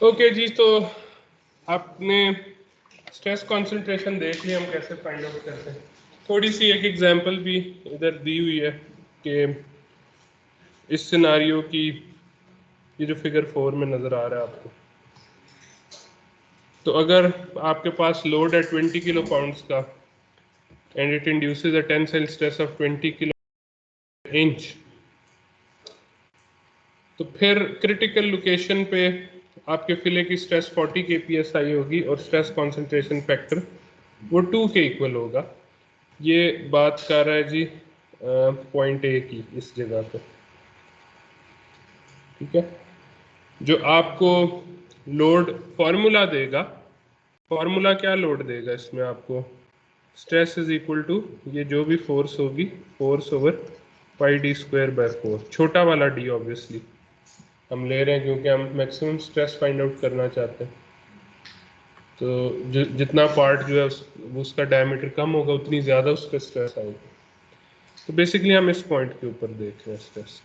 Okay जी, तो आपने stress concentration देख लिया हम कैसे फाइंड आउट करते हैं। थोड़ी सी एक एग्जांपल भी इधर दी हुई है कि इस सिनारियो की, ये जो फिगर 4 में नज़र आ रहा है आपको, तो अगर आपके पास लोड है 20 किलो पाउंड्स का and it induces a tensile stress of 20 kilo inch, तो फिर क्रिटिकल लोकेशन पे आपके फिले की स्ट्रेस 40 kpsi होगी और स्ट्रेस कंसंट्रेशन फैक्टर वो 2 के इक्वल होगा। ये बात कर रहा है जी पॉइंट ए की इस जगह पे, ठीक है। जो आपको लोड फॉर्मूला देगा, फॉर्मूला क्या लोड देगा इसमें आपको, स्ट्रेस इज इक्वल टू ये जो भी फोर्स होगी, force over pi D square by 4, छोटा वाला डी ऑब्वियसली हम ले रहे हैं क्योंकि हम मैक्सिमम स्ट्रेस फाइंड आउट करना चाहते हैं। तो जितना पार्ट जो है उसका डायमीटर कम होगा उतनी ज़्यादा उसका स्ट्रेस आएगा। तो बेसिकली हम इस पॉइंट के ऊपर देख रहे हैं स्ट्रेस।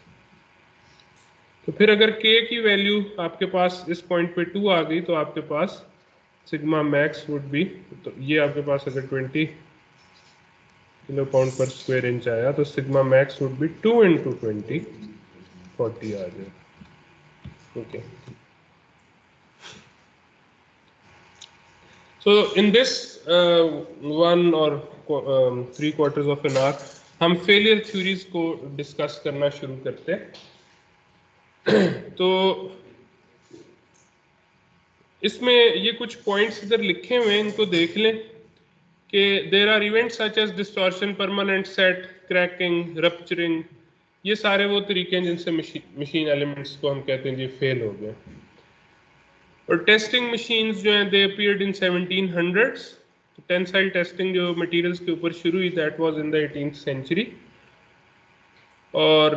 तो फिर अगर k की वैल्यू आपके पास इस पॉइंट पे 2 आ गई तो आपके पास सिग्मा मैक्स वुड बी, तो ये आपके पास अगर 20 किलो पाउंड पर स्क्वायर इंच आया तो sigma max would be 2 into 20, 40 आ जाए। Okay, so in this 1 or 3/4 of an hour हम फेलियर थ्योरीज को डिस्कस करना शुरू करते हैं। तो इसमें ये कुछ पॉइंट्स इधर लिखे हुए हैं, इनको देख लें कि there are events such as distortion, permanent set, cracking, rupturing, ये सारे वो तरीके हैं जिनसे मशीन एलिमेंट्स को हम कहते हैं जी फेल हो गए। और टेस्टिंग मशीन्स जो हैं they appeared in 1700s। Tensile testing जो मटेरियल्स के ऊपर शुरू हुई that was in the 18th century. और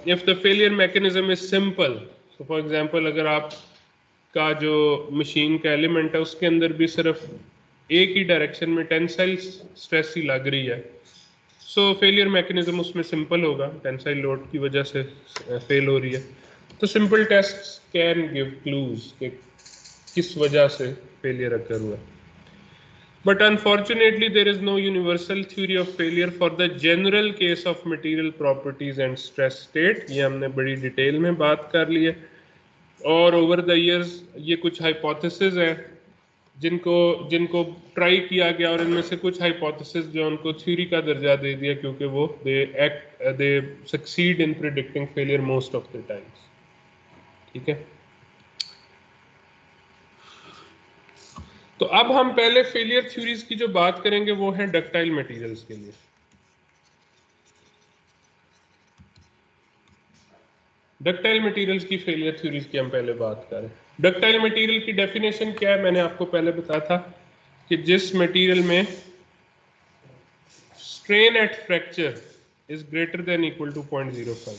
if the failure mechanism is simple, so for example अगर आप का जो मशीन का एलिमेंट है उसके अंदर भी सिर्फ एक ही डायरेक्शन में टेंसाइल स्ट्रेस ही लग रही है, सो फेलियर मैकेनिज्म उसमें सिंपल होगा, टेंसाइल लोड की वजह से फेल हो रही है। तो simple test can give clues कि किस वजह से फेलियर अकर हुआ। But unfortunately, there is no universal theory of failure for the general case of material properties and stress state. ये हमने बड़ी डिटेल में बात कर ली है। और ओवर द इयर्स ये कुछ हाइपोथेसिस है जिनको जिनको ट्राई किया गया और इनमें से कुछ हाइपोथेसिस जो उनको थ्योरी का दर्जा दे दिया क्योंकि वो दे succeed in predicting failure most of the times, ठीक है। तो अब हम पहले फेलियर थ्योरीज की जो बात करेंगे वो है डक्टाइल मटेरियल्स के लिए। डक्टाइल मटेरियल्स की फेलियर थ्योरीज की हम पहले बात करें। डक्टाइल मटेरियल की डेफिनेशन क्या है, मैंने आपको पहले बताया था कि जिस मटेरियल में strain at fracture is greater than equal to 0.05,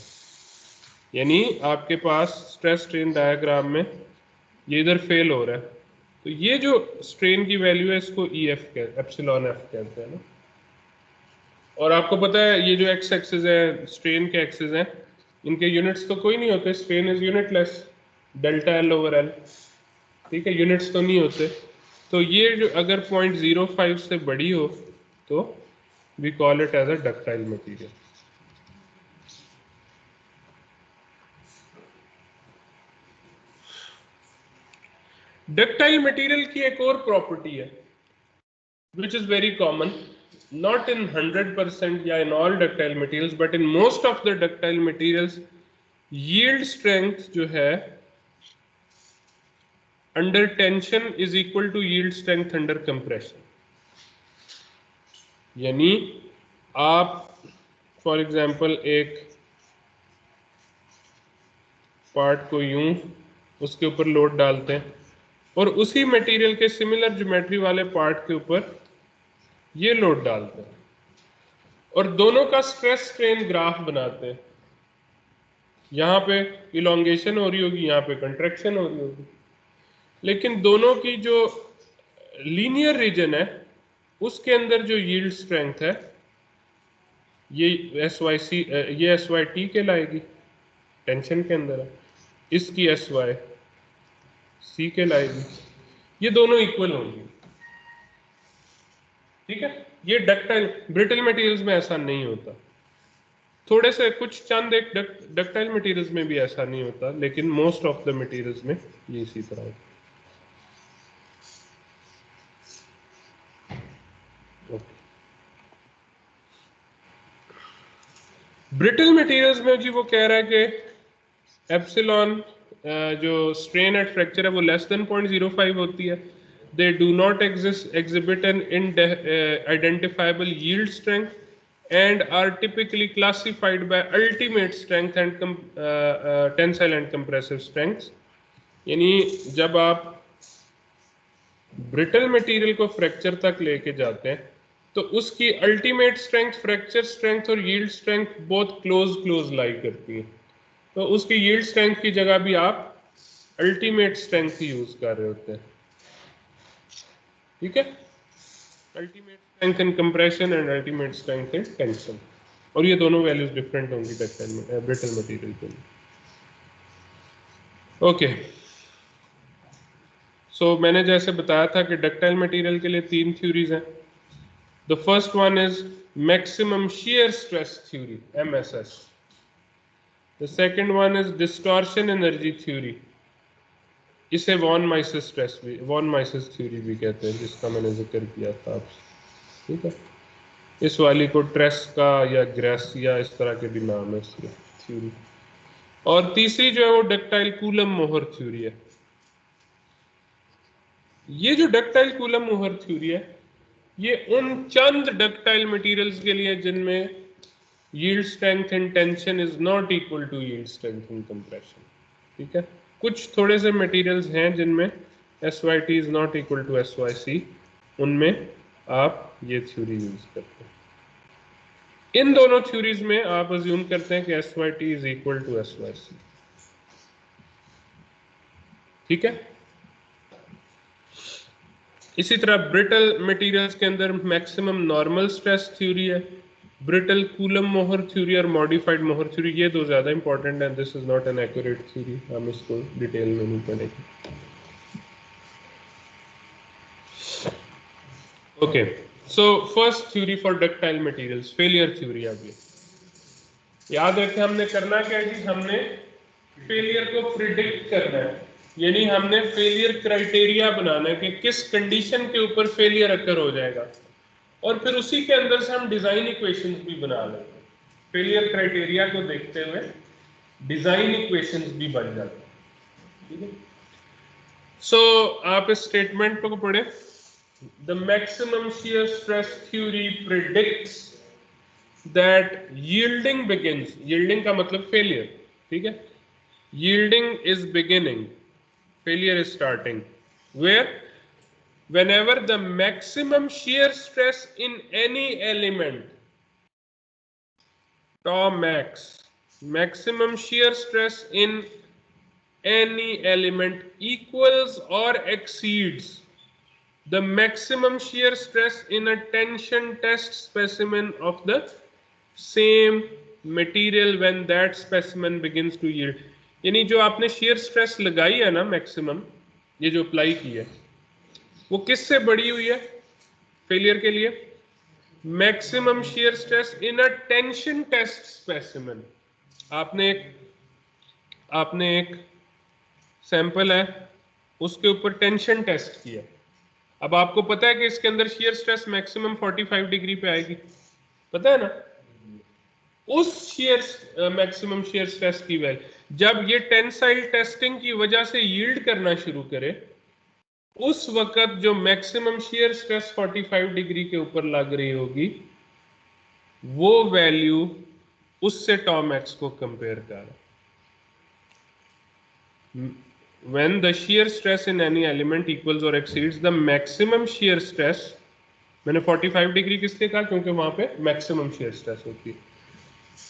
यानी आपके पास स्ट्रेस स्ट्रेन डायग्राम में ये इधर फेल हो रहा है तो ये जो स्ट्रेन की वैल्यू है इसको EF एप्सिलॉन एफ कहते हैं ना। और आपको पता है ये जो एक्स एक्सिस है, स्ट्रेन के एक्सिस हैं, इनके यूनिट्स तो कोई नहीं होते, strain is unitless, delta L over L, ठीक है, यूनिट्स तो नहीं होते। तो ये जो अगर 0.05 से बड़ी हो तो we call it as a ductile material. Ductile material की एक और प्रॉपर्टी है which is very common, not in 100% या in all ductile materials but in most of the ductile materials, yield strength जो है under tension is equal to yield strength under compression। यानी आप for example एक part को यूं उसके ऊपर लोड डालते हैं और उसी मटेरियल के सिमिलर ज्योमेट्री वाले पार्ट के ऊपर ये लोड डालते हैं और दोनों का स्ट्रेस स्ट्रेन ग्राफ बनाते हैं। यहाँ पे इलोंगेशन हो रही होगी, यहाँ पे कंट्रैक्शन हो रही होगी, लेकिन दोनों की जो लीनियर रीजन है उसके अंदर जो यील्ड स्ट्रेंथ है ये SYC ये SYT कहलाएगी, टेंशन के अंदर है, इसकी SYC कहलाएगी, ये दोनों इक्वल होंगी। ठीक है, ये डक्टाइल ब्रिटल मटेरियल्स में ऐसा नहीं होता, थोड़े से कुछ चंद एक डक्टाइल मटेरियल्स में भी ऐसा नहीं होता, लेकिन मोस्ट ऑफ द मटेरियल्स में ये इसी तरह होता है। ब्रिटल मटेरियल्स में जी वो कह रहा है कि एप्सिलॉन जो स्ट्रेन एट फ्रैक्चर है वो लेस देन 0.05 होती है। They do not exhibit an identifiable yield strength and are typically classified by ultimate strength and tensile and compressive strength. यानी जब आप ब्रिटल मटेरियल को फ्रैक्चर तक लेके जाते हैं तो उसकी अल्टीमेट स्ट्रेंथ, फ्रैक्चर स्ट्रेंथ और यील्ड स्ट्रेंथ बहुत क्लोज लाई करती है। तो उसकी यील्ड स्ट्रेंथ की जगह भी आप अल्टीमेट स्ट्रेंथ ही यूज कर रहे होते हैं। ठीक है, ultimate strength in compression and ultimate strength in tension, और ये दोनों वैल्यूज डिफरेंट होंगी ब्रिटल मटेरियल के लिए। ओके, सो मैंने जैसे बताया था कि डक्टाइल मटेरियल के लिए 3 थ्योरीज हैं। The first one is maximum shear stress theory, MSS. The second one is distortion energy theory. इसे वॉन माइसेस थ्योरी भी कहते हैं, जिसका मैंने जिक्र किया था आपसे। ठीक है, इस वाली को ट्रेस्का या ग्रेसिया इस तरह के भी नाम है इसके थ्योरी। और तीसरी जो है वो डक्टाइल कूलम मोहर थ्योरी है। ये जो डक्टाइल कूलम मोहर थ्योरी है ये उन चंद डक्टाइल मटेरियल्स के लिए जिनमें yield strength in tension is not equal to yield strength in compression. ठीक है, कुछ थोड़े से मटेरियल्स हैं जिनमें SYT is not equal to SYC, उनमें आप ये थ्योरी यूज करते हैं। इन दोनों थ्योरीज में आप अज्यूम करते हैं कि SYT is equal to SYC। ठीक है, इसी तरह ब्रिटल मटेरियल्स के अंदर मैक्सिमम नॉर्मल स्ट्रेस थ्योरी है, ब्रिटल कूलम मोहर थ्योरी और मॉडिफाइड मोहर थ्योरी। ये दो ज्यादा इंपॉर्टेंट है, this is not an accurate theory, हम इसको डिटेल में नहीं पढ़ेंगे। Okay, so first theory for ductile materials, failure theory. अब ये याद रखें, हमने करना क्या है जी, हमने फेलियर को प्रिडिक्ट करना है, यानी हमने फेलियर क्राइटेरिया बनाना है कि किस कंडीशन के ऊपर फेलियर अकर हो जाएगा, और फिर उसी के अंदर से हम डिजाइन इक्वेशंस भी बना लेंगे। फेलियर क्राइटेरिया को देखते हुए डिजाइन इक्वेशंस भी बन जाते हैं। ठीक है, सो आप इस स्टेटमेंट को पढ़े, the maximum shear stress theory predicts that yielding begins, yielding का मतलब फेलियर। ठीक है, yielding is beginning, failure is starting, where whenever the maximum shear stress in any element, tau max, maximum shear stress in any element equals or exceeds the maximum shear stress in a tension test specimen of the same material when that specimen begins to yield। यानी जो आपने shear stress लगाई है ना maximum, ये जो apply की है वो किससे बड़ी हुई है फेलियर के लिए? Maximum shear stress in a tension test specimen। आपने एक सैंपल है, उसके ऊपर टेंशन टेस्ट किया। अब आपको पता है कि इसके अंदर shear stress मैक्सिमम 45 डिग्री पे आएगी, पता है ना? उस मैक्सिमम शेयर स्ट्रेस की वैल्यू जब ये टेंसाइल टेस्टिंग की वजह से यील्ड करना शुरू करे, उस वक्त जो मैक्सिमम शेयर स्ट्रेस 45 डिग्री के ऊपर लग रही होगी, वो वैल्यू उससे टॉ मैक्स को कंपेयर कर। When the shear stress in any element equals or exceeds the maximum shear stress, मैंने 45 डिग्री किसके कहा? क्योंकि वहां पे मैक्सिमम shear stress होती है।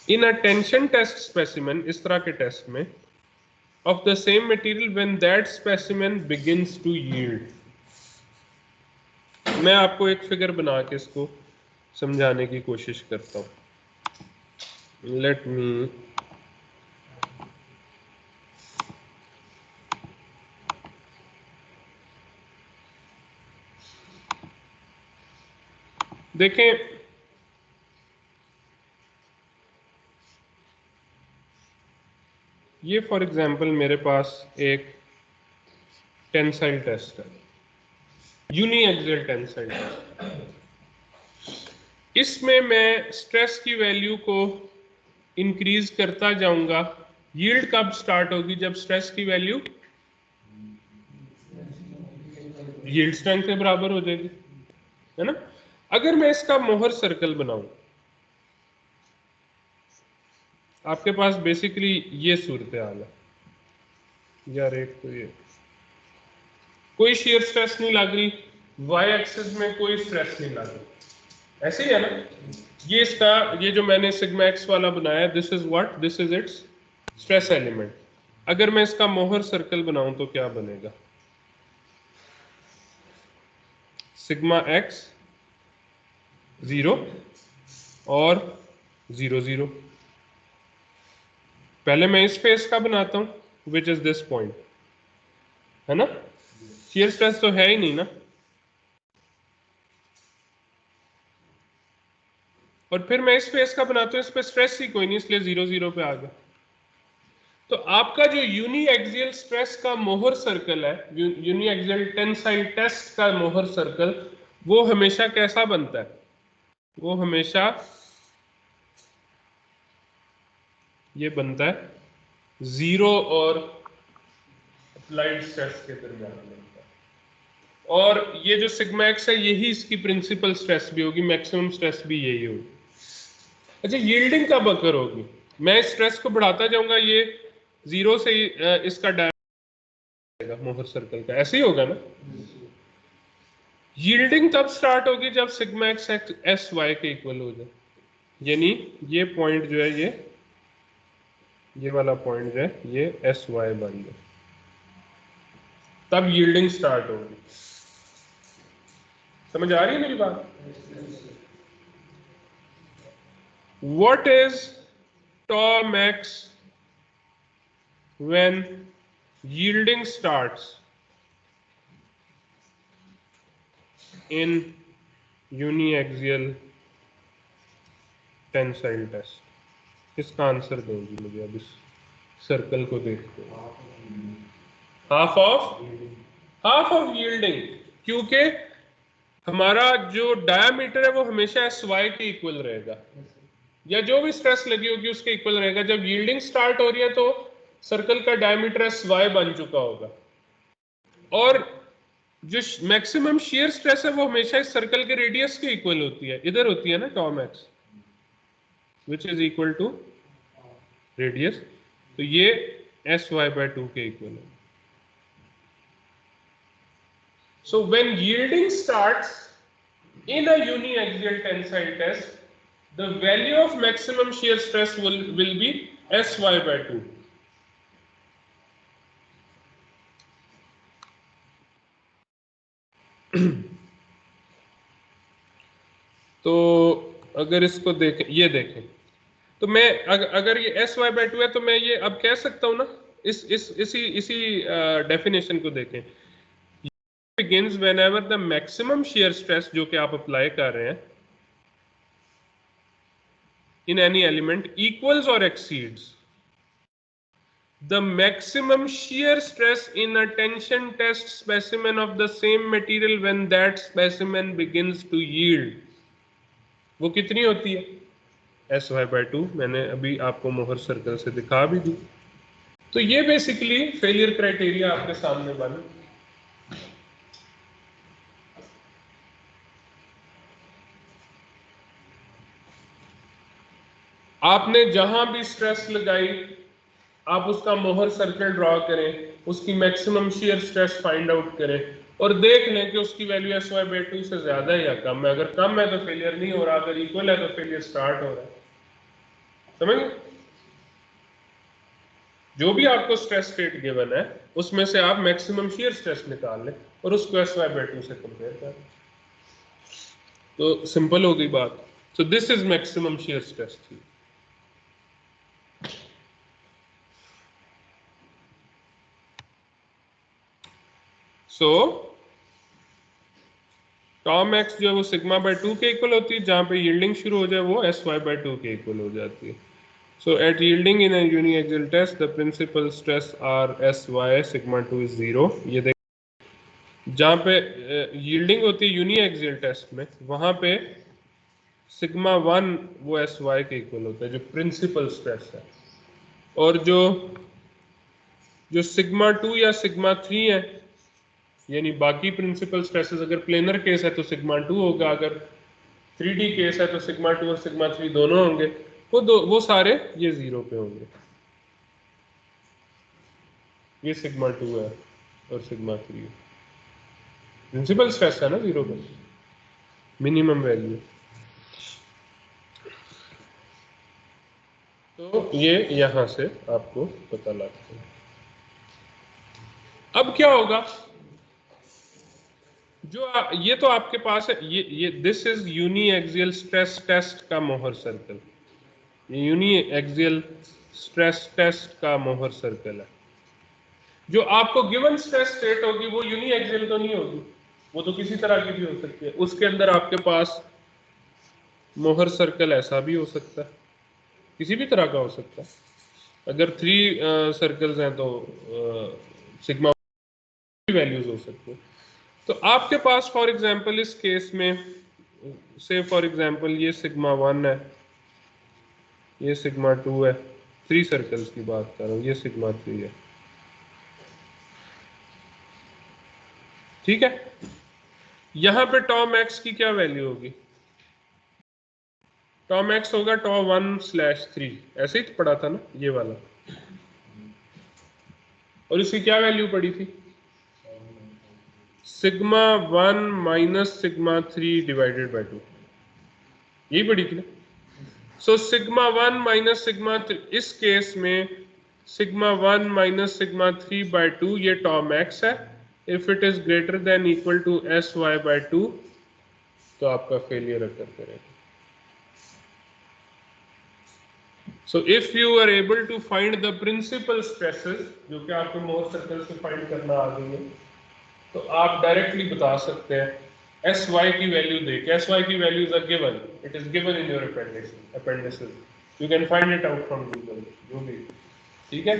In a tension test specimen, इस तरह के टेस्ट में, of the same material when that specimen begins to yield, मैं आपको एक फिगर बना के इसको समझाने की कोशिश करता हूं। let me देखें, ये फॉर एग्जांपल मेरे पास एक टेंसाइल टेस्ट है, यूनिएक्सियल टेंसाइल टेस्ट। इसमें मैं स्ट्रेस की वैल्यू को इंक्रीज करता जाऊंगा। यील्ड कब स्टार्ट होगी? जब स्ट्रेस की वैल्यू यील्ड स्ट्रेंथ के बराबर हो जाएगी, है ना। अगर मैं इसका मोहर सर्कल बनाऊं, आपके पास बेसिकली ये सूरत हाल है यार, एक तो ये कोई शेयर स्ट्रेस नहीं लग रही, वाई एक्सिस में कोई स्ट्रेस नहीं लग रही, ऐसे ही है ना। ये इसका, ये जो मैंने सिग्मा एक्स वाला बनाया, this is what, this is it's stress element. अगर मैं इसका मोहर सर्कल बनाऊं तो क्या बनेगा? सिग्मा एक्स 0 और 0 0। पहले मैं इस फेस का बनाता हूं, विच इज दिस पॉइंट, है ना। शियर स्ट्रेस तो है ही नहीं ना। और फिर मैं इस फेस का बनाता हूं, इस पे स्ट्रेस ही कोई नहीं, इसलिए 0 0 पे आ गया। तो आपका जो यूनिएक्सियल स्ट्रेस का मोहर सर्कल है, यूनिएक्सियल टेंसाइल टेस्ट का मोहर सर्कल, वो हमेशा कैसा बनता है? वो हमेशा ये बनता है 0 और अप्लाइड स्ट्रेस के दरमियान बनता है। और ये जो सिग्मा एक्स है, यही इसकी प्रिंसिपल स्ट्रेस भी होगी, मैक्सिमम स्ट्रेस भी यही होगी। अच्छा, यील्डिंग कब अकर होगी? मैं स्ट्रेस को बढ़ाता जाऊंगा, ये 0 से इसका डायमीटर मोहर सर्कल का ऐसे ही होगा ना। यील्डिंग तब स्टार्ट होगी जब सिग्मा एक्स एस वाई के इक्वल हो जाए, यानी ये पॉइंट जो है, ये वाला पॉइंट जो है, ये एस वाई बन जाए, तब यील्डिंग स्टार्ट होगी। समझ आ रही है मेरी बात? What is tau max when yielding starts in uniaxial tensile test? इसका आंसर देंगी मुझे अब इस सर्कल को देखते हैं। हाफ ऑफ यील्डिंग, क्योंकि हमारा जो डायामीटर है वो हमेशा एस वाई के इक्वल रहेगा, या जो भी स्ट्रेस लगी होगी उसके इक्वल रहेगा। जब यील्डिंग स्टार्ट हो रही है तो सर्कल का डायमीटर एस वाई बन चुका होगा, और जो मैक्सिमम शियर स्ट्रेस है वो हमेशा इस सर्कल के रेडियस के इक्वल होती है, इधर होती है ना tau max, which is equal to radius. तो ये एस वाई बाय 2 के इक्वल है। So when yielding starts in a uniaxial tensile test, the value of maximum shear stress will be Sy by 2. तो अगर इसको देखें, ये देखें, तो मैं अगर ये Sy by 2 है तो मैं ये अब कह सकता हूं ना, इसी डेफिनेशन को देखें। begins whenever the maximum shear stress जो कि आप अप्लाई कर रहे हैं in any element equals or exceeds the maximum shear stress in a tension test specimen of the same material when that specimen begins to yield। वो कितनी होती है? Sy by 2। मैंने अभी आपको मोहर सर्कल से दिखा भी दी। तो ये बेसिकली फेलियर क्राइटेरिया आपके सामने बना। आपने जहां भी स्ट्रेस लगाई, आप उसका मोहर सर्कल ड्रॉ करें, उसकी maximum shear stress find out करें और देख लें कि उसकी वैल्यू Sy by 2 से ज्यादा है या कम है। अगर कम है तो फेलियर नहीं हो रहा, अगर इक्वल है तो फेलियर स्टार्ट हो रहा है। समझ? जो भी आपको स्ट्रेस स्टेट गिवन है उसमें से आप मैक्सिमम शियर स्ट्रेस निकाल लें और उसको Sy by 2 से कंपेयर करें, तो सिंपल हो गई बात। So this is maximum shear stress थी। सो टॉम एक्स जो है वो सिग्मा बाय 2 के इक्वल होती है, जहां पे यील्डिंग शुरू हो जाए वो एस वाई बाय 2 के इक्वल हो जाती है। So at yielding in a uniaxial test the principal stress are S Y sigma 2 is 0। ये देख, जहां पे यील्डिंग होती है यूनिएक्सियल टेस्ट में, वहां पे सिग्मा 1 वो एस वाई के इक्वल होता है, जो प्रिंसिपल स्ट्रेस है। और जो जो सिग्मा 2 या सिग्मा 3 है, यानी बाकी प्रिंसिपल स्ट्रेसेस, अगर प्लेनर केस है तो सिग्मा 2 होगा, अगर 3D केस है तो सिग्मा 2 और सिग्मा 3 दोनों होंगे, वो सारे ये 0 पे होंगे। ये सिग्मा 2 है और सिग्मा 3 है, प्रिंसिपल स्ट्रेस है ना 0 पे, मिनिमम वैल्यू। तो ये यहां से आपको पता लगता है। अब क्या होगा, ये तो आपके पास है, ये this is uniaxial stress test का मोहर सर्कल। ये यूनी एक्सियल स्ट्रेस टेस्ट का मोहर सर्कल है। जो आपको गिवन स्ट्रेस स्टेट होगी वो यूनी एक्सियल तो नहीं होगी, वो तो किसी तरह की भी हो सकती है। उसके अंदर आपके पास मोहर सर्कल ऐसा भी हो सकता है, किसी भी तरह का हो सकता है। अगर 3 सर्कल्स हैं तो सिग्मा वैल्यूज हो सकती है। तो आपके पास फॉर एग्जांपल इस केस में, से फॉर एग्जांपल ये सिग्मा 1 है, ये सिग्मा 2 है, 3 सर्कल्स की बात कर रहा हूँ, ये सिग्मा 3 है, ठीक है। यहां पे टॉम एक्स की क्या वैल्यू होगी, टॉम एक्स होगा टॉ 1/3, ऐसे ही पढ़ा था ना ये वाला, और इसकी क्या वैल्यू पड़ी थी, sigma 1 minus sigma 3 divided by 2, यही पड़ी थी ना। सो सिग्मा 1 माइनस सिग्मा 3, इस केस में सिग्मा 1 माइनस सिग्मा 3 बाय 2 ये टॉम एक्स है। If it is greater than equal to S Y by 2 तो आपका फेलियर अकर करेगा। So if you are able to find the principal stresses, जो कि आपको मोर सर्कल से फाइंड करना आ गई है, तो आप डायरेक्टली बता सकते हैं एस वाई की वैल्यू देके। एस वाई की values are given, it is given in your appendices, you can find it out from Google, जो भी, ठीक है।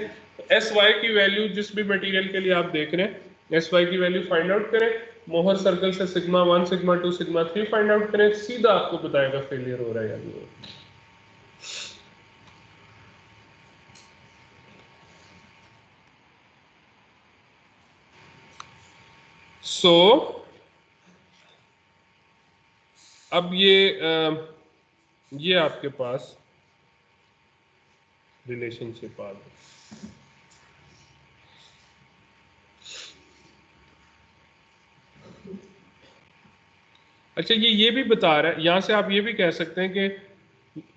एस वाई की वैल्यू जिस भी मटेरियल के लिए आप देख रहे हैं, एस वाई की वैल्यू फाइंड आउट करें, मोहर सर्कल से sigma 1 sigma 2 sigma 3 find out करें, सीधा आपको बताएगा फेलियर हो रहा है या नहीं हो रहा है। सो अब ये आपके पास रिलेशनशिप आ गई। अच्छा, ये भी बता रहा है, यहां से आप ये भी कह सकते हैं कि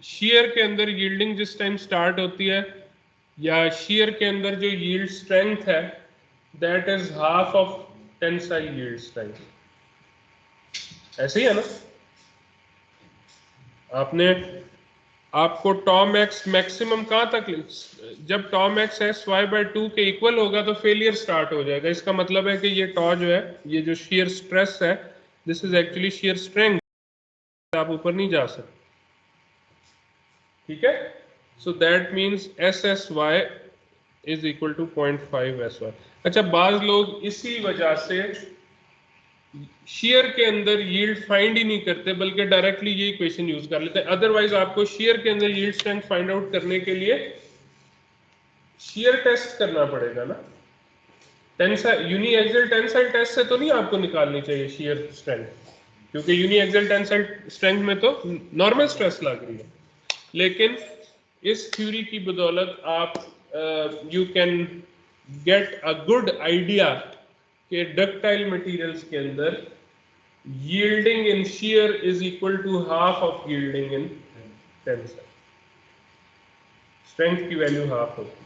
शेयर के अंदर यील्डिंग जिस टाइम स्टार्ट होती है, या शेयर के अंदर जो यील्ड स्ट्रेंथ है, that is half of tensile yield strength. ऐसे ही है ना, आपको टॉम एक्स मैक्सिमम कहां तक, जब टॉम एक्स एस वाई बाय 2 के इक्वल होगा तो फेलियर स्टार्ट हो जाएगा। इसका मतलब है कि ये टॉ जो है, ये जो शेयर स्ट्रेस है, this is actually shear strength, आप ऊपर नहीं जा सकते, ठीक है। So that means S S Y is equal to 0.5 S Y. अच्छा, बाज लोग इसी वजह से शेयर के अंदर यील्ड फाइंड ही नहीं करते, बल्कि डायरेक्टली ये इक्वेशन यूज कर लेते हैं। अदरवाइज आपको शेयर के अंदर यील्ड स्ट्रेंथ फाइंड आउट करने के लिए शेयर टेस्ट करना पड़ेगा ना। Tensile uniaxial tensile test से तो नहीं आपको निकालनी चाहिए शेयर स्ट्रेंथ, क्योंकि यूनी एक्सियल टेंसाइल स्ट्रेंथ में तो नॉर्मल स्ट्रेस लग रही है। लेकिन इस थ्योरी की बदौलत आप you can get a good idea कि डक्टाइल मटेरियल्स के अंदर yielding in shear is equal to half of yielding in tensile, strength की वैल्यू हाफ होती है।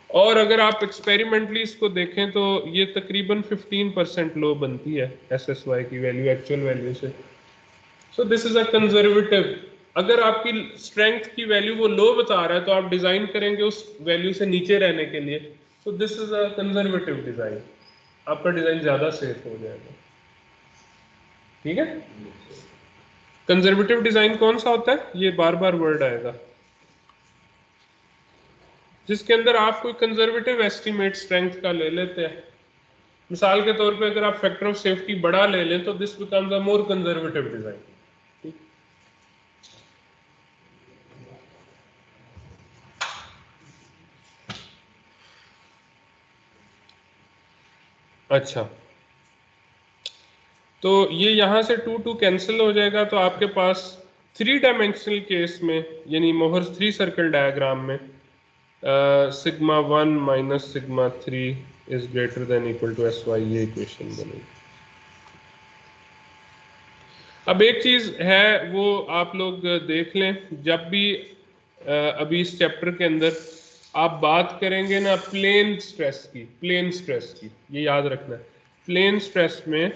और अगर आप एक्सपेरिमेंटली इसको देखें तो ये तकरीबन 15% लो बनती है SSY की वैल्यू एक्चुअल वैल्यू से। So this is a conservative, अगर आपकी स्ट्रेंथ की वैल्यू वो लो बता रहा है तो आप डिजाइन करेंगे उस वैल्यू से नीचे रहने के लिए। So this is a conservative design. आपका डिजाइन ज्यादा सेफ हो जाएगा। ठीक है। कंजर्वेटिव डिजाइन कौन सा होता है, ये बार बार वर्ड आएगा, जिसके अंदर आप कोई कंजर्वेटिव एस्टीमेट स्ट्रेंथ का ले लेते हैं। मिसाल के तौर पे अगर आप फैक्टर ऑफ सेफ्टी बड़ा ले लें तो this becomes a more conservative design. अच्छा, तो ये यहां से 2 2 कैंसिल हो जाएगा, तो आपके पास 3 डायमेंशनल केस में यानी मोहर 3 सर्कल डायग्राम में sigma 1 minus sigma 3 is greater than equal to S Y, ये इक्वेशन बनेगी। अब एक चीज है वो आप लोग देख लें, जब भी अभी इस चैप्टर के अंदर आप बात करेंगे ना प्लेन स्ट्रेस की, प्लेन स्ट्रेस की, ये याद रखना है, प्लेन स्ट्रेस में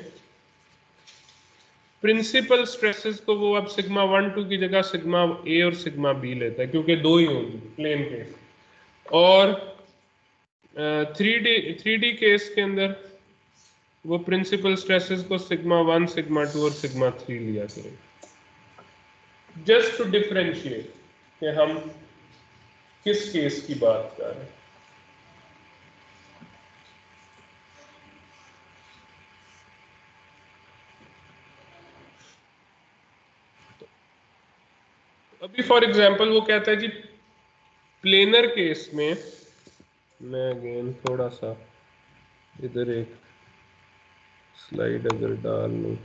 प्रिंसिपल स्ट्रेसेस को वो अब सिग्मा 1 2 की जगह सिग्मा ए और सिग्मा बी लेता है, क्योंकि दो ही होंगी प्लेन केस। और 3D केस के अंदर वो प्रिंसिपल स्ट्रेसेस को सिग्मा 1 सिग्मा 2 और सिग्मा 3 लिया करेंगे, जस्ट टू डिफरेंशिएट कि हम किस केस की बात कर रहे हैं। अभी फॉर एग्जांपल वो कहता है जी प्लेनर केस में, मैं अगेन थोड़ा सा इधर एक स्लाइड अगर डाल लूं,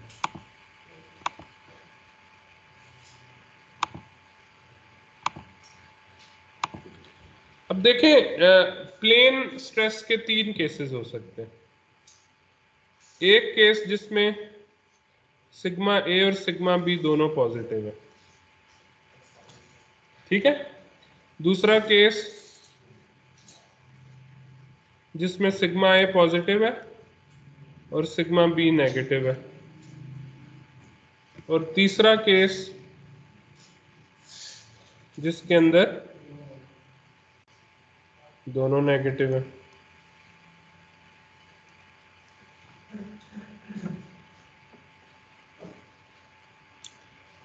अब देखें प्लेन स्ट्रेस के 3 केसेस हो सकते हैं। एक केस जिसमें सिग्मा ए और सिग्मा बी दोनों पॉजिटिव है, ठीक है। दूसरा केस जिसमें सिग्मा ए पॉजिटिव है और सिग्मा बी नेगेटिव है। और तीसरा केस जिसके अंदर दोनों नेगेटिव है।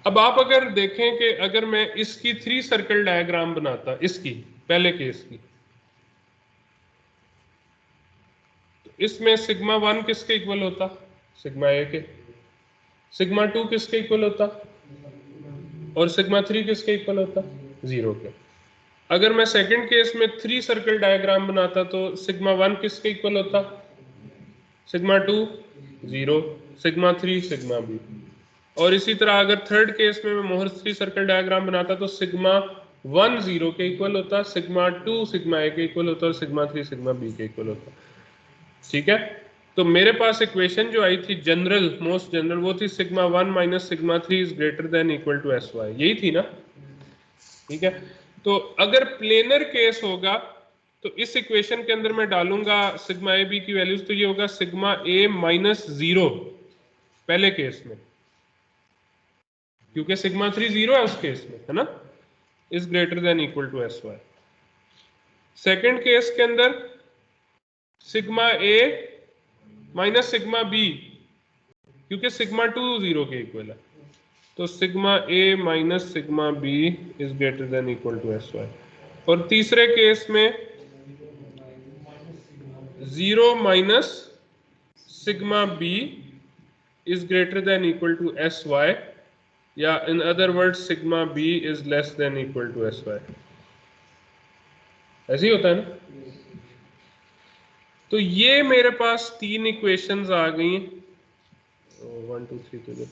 अब आप अगर देखें कि अगर मैं इसकी 3 सर्कल डायग्राम बनाता, इसकी पहले केस की, तो इसमें सिग्मा 1 किसके इक्वल होता, सिग्मा ए के। सिग्मा 2 किसके इक्वल होता, और सिग्मा 3 किसके इक्वल होता, 0 के। अगर मैं सेकंड केस में 3 सर्कल डायग्राम बनाता तो सिग्मा 1 किसके इक्वल होता, सिग्मा 2 0, सिग्मा 3 सिग्मा बी। और इसी तरह अगर थर्ड केस में मैं मोहर 3 सर्कल डायग्राम बनाता तो सिग्मा 1 0 के इक्वल होता, सिग्मा 2 सिग्मा ए के इक्वल होता और सिग्मा 3 सिग्मा बी के इक्वल होता। ठीक है, तो मेरे पास इक्वेशन जो आई थी जनरल, मोस्ट जनरल, वो थी sigma 1 minus sigma 3 is greater than equal to S Y, यही थी ना। ठीक है, तो अगर प्लेनर केस होगा तो इस इक्वेशन के अंदर मैं डालूंगा सिग्मा ए बी की वैल्यूज, तो ये होगा सिग्मा ए माइनस 0 पहले केस में, क्योंकि सिग्मा 3 0 है उस केस में, है ना, is greater than equal to S Y. Second case के अंदर sigma A minus sigma B, क्योंकि सिग्मा 2 0 के इक्वल है, तो sigma A minus sigma B is greater than equal to S Y. और तीसरे केस में 0 minus sigma B is greater than equal to S Y, या in other word sigma B is less than equal to S Y. ऐसे ही होता है ना। तो ये मेरे पास 3 इक्वेशंस आ गई हैं, 1 2 3 तो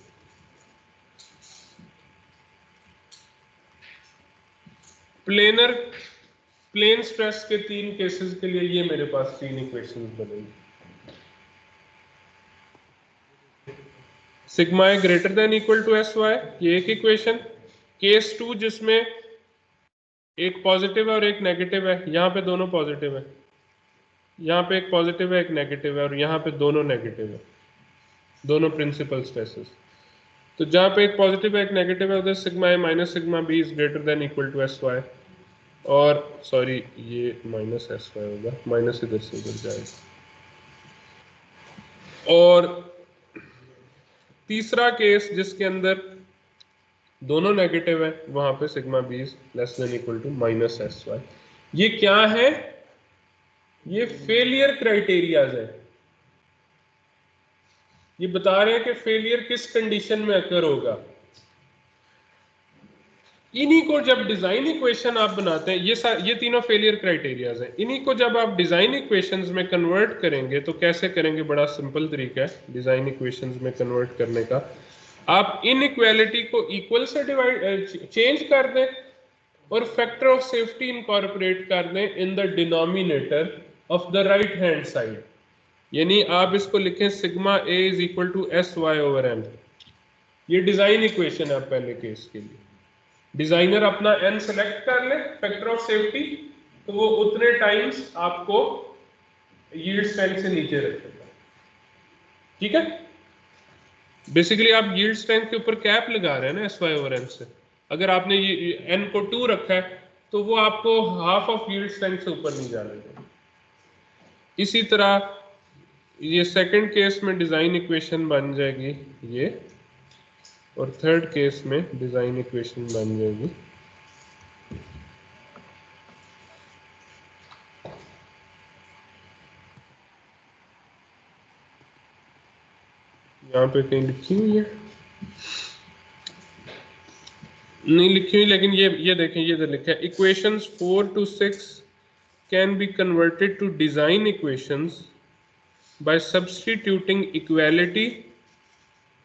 प्लेनर प्लेन स्ट्रेस के 3 केसेस के लिए ये मेरे पास 3 इक्वेशंस बनेंगी। Sigma A greater than equal to S Y, ये एक इक्वेशन। केस 2 जिसमें एक पॉजिटिव है और एक नेगेटिव है, यहाँ पे दोनों पॉजिटिव है, यहाँ पे एक पॉजिटिव है एक नेगेटिव है, और यहाँ पे दोनों नेगेटिव है, दोनों प्रिंसिपल स्ट्रेसेस। तो जहाँ पे एक पॉजिटिव है एक नेगेटिव है, उधर sigma A minus sigma B is greater than equal to S Y. और सॉरी, ये माइनस एस वाई होगा, माइनस इधर से उधर जाएगा। और तीसरा केस जिसके अंदर दोनों नेगेटिव है, वहां पे sigma B is less than equal to minus S Y. ये क्या है? ये फेलियर क्राइटेरियाज है। ये बता रहे हैं कि फेलियर किस कंडीशन में अकर होगा। इन्हीं को जब डिजाइन इक्वेशन आप बनाते हैं, ये तीनों फेलियर क्राइटेरियाज हैं, इन्हीं को जब आप डिजाइन इक्वेशंस में कन्वर्ट करेंगे तो कैसे करेंगे? बड़ा सिंपल तरीका है डिजाइन इक्वेशंस में कन्वर्ट करने का। आप इनइक्वालिटी को इक्वल से डिवाइड चेंज कर दें और फैक्टर ऑफ सेफ्टी इनकॉर्पोरेट कर दें in the denominator of the right hand side. यानी आप इसको लिखें sigma A is equal to S Y over N. ये डिजाइन इक्वेशन है पहले केस के लिए। डिजाइनर अपना एन सेलेक्ट कर ले फैक्टर ऑफ सेफ्टी, तो वो उतने टाइम्स आपको यील्ड स्ट्रेंथ से नीचे रखेगा। ठीक है, बेसिकली आप यील्ड स्ट्रेंथ के ऊपर कैप लगा रहे हैं ना एस वाई ओवर एन से। अगर आपने ये एन को 2 रखा है तो वो आपको हाफ ऑफ यील्ड स्ट्रेंथ से ऊपर नहीं जाने देगा। इसी तरह ये सेकंड केस में डिजाइन इक्वेशन बन जाएगी ये, और थर्ड केस में डिजाइन इक्वेशन बन जाएगी यहाँ पे कहीं लिखी हुई है, नहीं लिखी हुई, लेकिन ये देखें, ये लिखा है equations 4 to 6 can be converted to design equations by substituting equality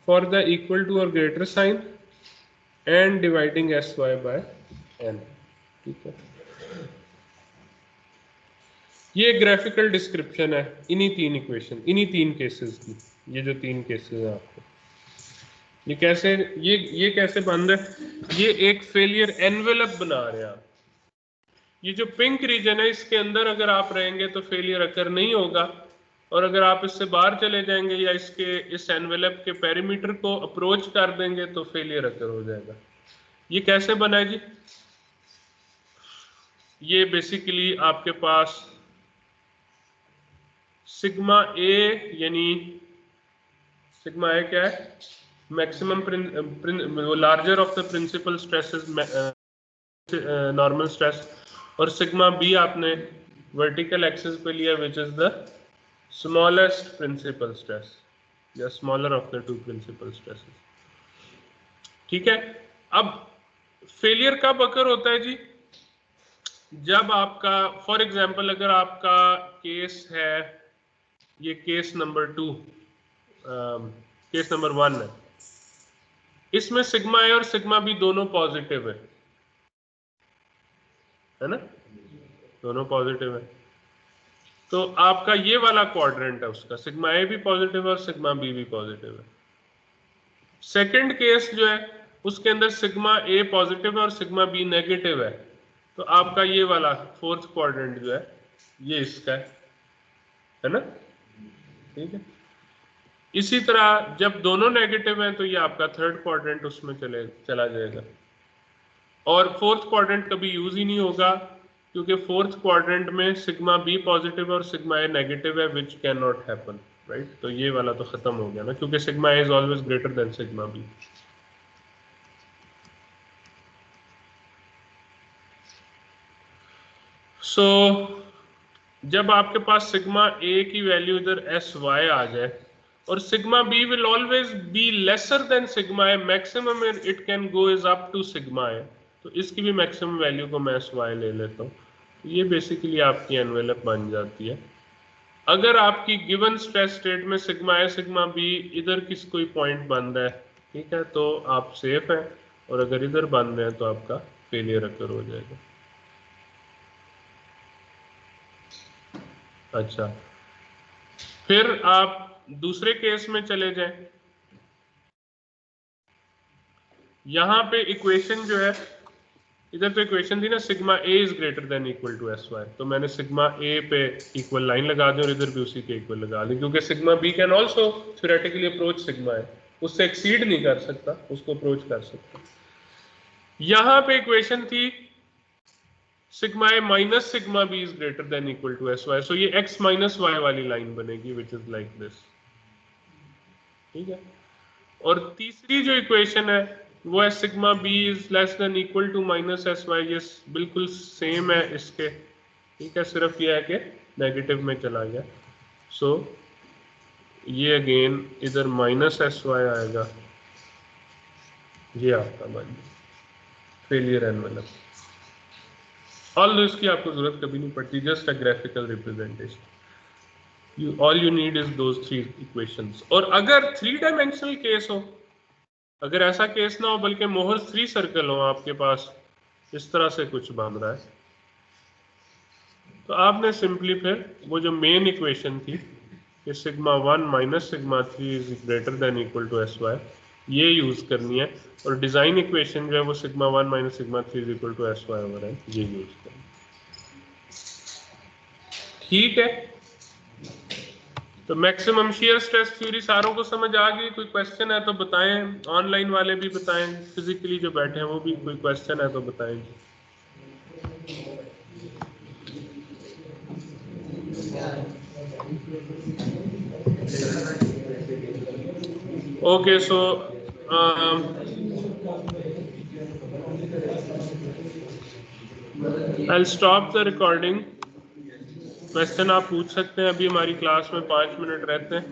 for the equal to or greater sign and dividing sy by n। ठीक है, ये ग्राफिकल डिस्क्रिप्शन है इन्हीं तीन इक्वेशन, इन्हीं तीन केसेस की। ये जो तीन केसेस हैं आपको, ये कैसे, ये कैसे बन रहा है? ये एक फेलियर एनवेलप बना रहे हैं आप। ये जो पिंक रीजन है इसके अंदर अगर आप रहेंगे तो फेलियर अकर नहीं होगा, और अगर आप इससे बाहर चले जाएंगे या इस एनवेलप के पेरीमीटर को अप्रोच कर देंगे तो फेलियर अकर हो जाएगा। ये कैसे बना है जी? ये बेसिकली आपके पास सिग्मा ए, यानी सिग्मा ए क्या है? Maximum larger of the principal stresses normal stress, और सिग्मा बी आपने वर्टिकल एक्सिस पे लिया which is the smallest principal stress या smaller of the two principal stresses. ठीक है, अब फेलियर कब अकर होता है जी? जब आपका, फॉर एग्जांपल अगर आपका केस है, ये केस नंबर 2, केस नंबर 1 है, इसमें सिग्मा ए और सिग्मा बी दोनों पॉजिटिव है ना, दोनों पॉजिटिव है। तो आपका ये वाला क्वाड्रेंट है उसका, सिग्मा ए भी पॉजिटिव है और सिग्मा बी भी पॉजिटिव है। सेकंड केस जो है उसके अंदर सिग्मा ए पॉजिटिव है और सिग्मा बी नेगेटिव है, तो आपका ये वाला फोर्थ क्वाड्रेंट जो है ये इसका है ना। ठीक है, इसी तरह जब दोनों नेगेटिव हैं तो ये आपका थर्ड क्वाड्रेंट उसमें चला जाएगा, और फोर्थ क्वाड्रेंट कभी यूज ही नहीं होगा क्योंकि फोर्थ क्वाड्रेंट में सिग्मा बी पॉजिटिव और सिग्मा ए नेगेटिव है, which can not happen, right. तो ये वाला तो खत्म हो गया ना, क्योंकि sigma A is always greater than sigma B. So जब आपके पास सिग्मा ए की वैल्यू इधर एस वाई आ जाए और sigma B will always be lesser than sigma A, maximum it can go is up to sigma A, तो इसकी भी मैक्सिमम वैल्यू को मैं एस वाई ले लेता हूँ। तो ये बेसिकली आपकी एनवेलप बन जाती है। अगर आपकी गिवन स्ट्रेस स्टेट में सिग्मा ए सिग्मा बी इधर किस कोई पॉइंट बंद है, ठीक है, तो आप सेफ हैं, और अगर इधर बंद है तो आपका फेलियर अकर हो जाएगा। अच्छा, फिर आप दूसरे केस में चले जाएं। यहां पे इक्वेशन जो है, इधर तो इक्वेशन थी ना sigma A is greater than equal to S Y, तो मैंने सिग्मा ए पे इक्वल लाइन लगा दी और इधर भी उसी के इक्वल लगा दी, क्योंकि sigma B can also theoretically approach sigma A, उससे एक्सीड नहीं कर सकता, उसको अप्रोच कर सकता। यहां पे इक्वेशन थी sigma A minus sigma B is greater than equal to S Y, so ये एक्स माइनस वाई वाली लाइन बनेगी विच इज लाइक दिस। ठीक है। और तीसरी जो इक्वेशन है वो है sigma B is less than equal to minus S Y, ये बिल्कुल सेम है इसके, ठीक है, सिर्फ ये है कि नेगेटिव में चला गया। सो ये अगेन इधर माइनस एस वाई आएगा, ये आपका मान फेलियर एनवेलप। ऑल इसकी आपको जरूरत कभी नहीं पड़ती, just a graphical representation, all you need is those 3 equations. और अगर 3 डायमेंशनल केस हो, अगर ऐसा केस ना हो बल्कि मोहर 3 सर्कल हो आपके पास, इस तरह से कुछ बन रहा है, तो आपने सिंपली फिर वो जो मेन इक्वेशन थी कि sigma 1 minus sigma 3 is greater than equal to S Y, ये यूज करनी है। और डिजाइन इक्वेशन जो है वो sigma 1 minus sigma 3 is equal to S Y over N, ये यूज करनी है। ठीक है, तो मैक्सिमम शियर स्ट्रेस थ्योरी सारों को समझ आ गई? कोई क्वेश्चन है तो बताएं, ऑनलाइन वाले भी बताएं, फिजिकली जो बैठे हैं वो भी, कोई क्वेश्चन है तो बताएं। Okay, so I'll stop the recording. Question आप पूछ सकते हैं, अभी हमारी क्लास में 5 मिनट रहते हैं।